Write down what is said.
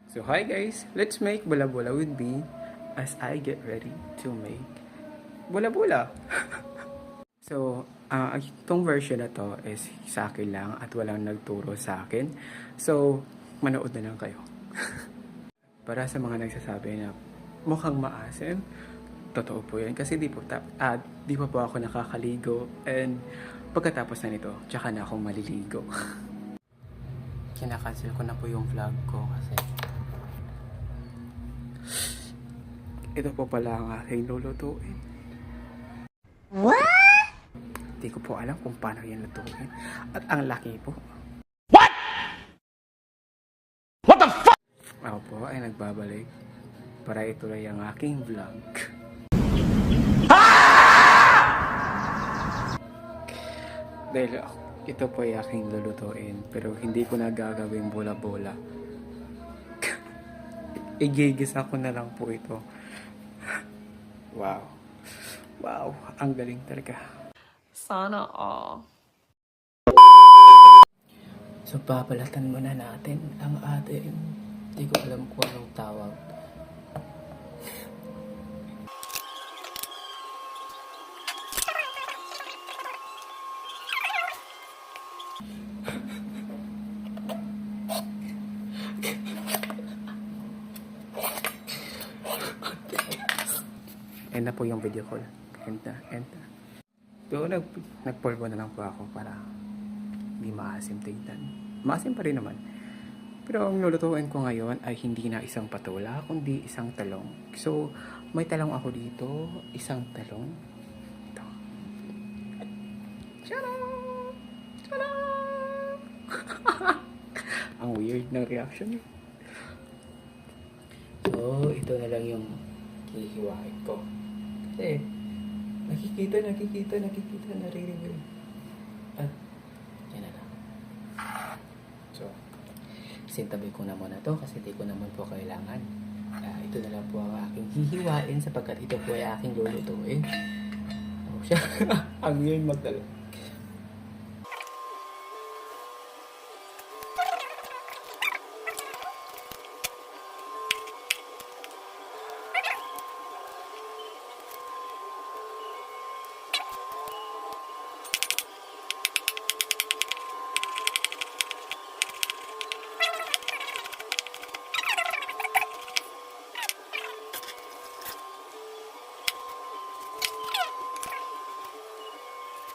So hi guys, let's make bola-bola with me as I get ready to make bola-bola. So, itong version na to is sa akin lang at walang nagturo sa akin. So, manood na lang kayo. Para sa mga nagsasabi na mukhang maasim, totoo po yan. Kasi di pa po ako nakakaligo. And pagkatapos na nito, tsaka na akong maliligo. Kinakancel ko na po yung vlog ko kasi ito po pala ang aking lulutuin. What? Hindi ko po alam kung paano yan lutuin. At ang laki po. What the fuck? Ako po ay nagbabalik para ituloy ang aking vlog. Dahil ito po ay aking lulutuin pero hindi ko na gagawin bola-bola. Igigisa ko na lang po ito. Wow. Wow, ang galing talaga. Sana all. So, papalatan muna natin ang ating, hindi ko alam kung anong tawag. End na po yung video call. End na. So, nagpolvo na lang po ako para hindi maasim tignan. Maasim pa rin naman. Pero ang lulutuin ko ngayon ay hindi na isang patola, kundi isang talong. So, may talong ako dito. Isang talong. Ito. Tcharam! Tcharam! Ang weird ng reaction. So, ito na lang yung hihiwain ko. Kasi, nakikita, naririnig. At, yan na lang. So, sintabi ko na muna to kasi di ko naman po kailangan. Ito na lang po ang aking hihiwain sapagkat ito po ay aking lulutuin. Oh, siya. Ang yun magdala.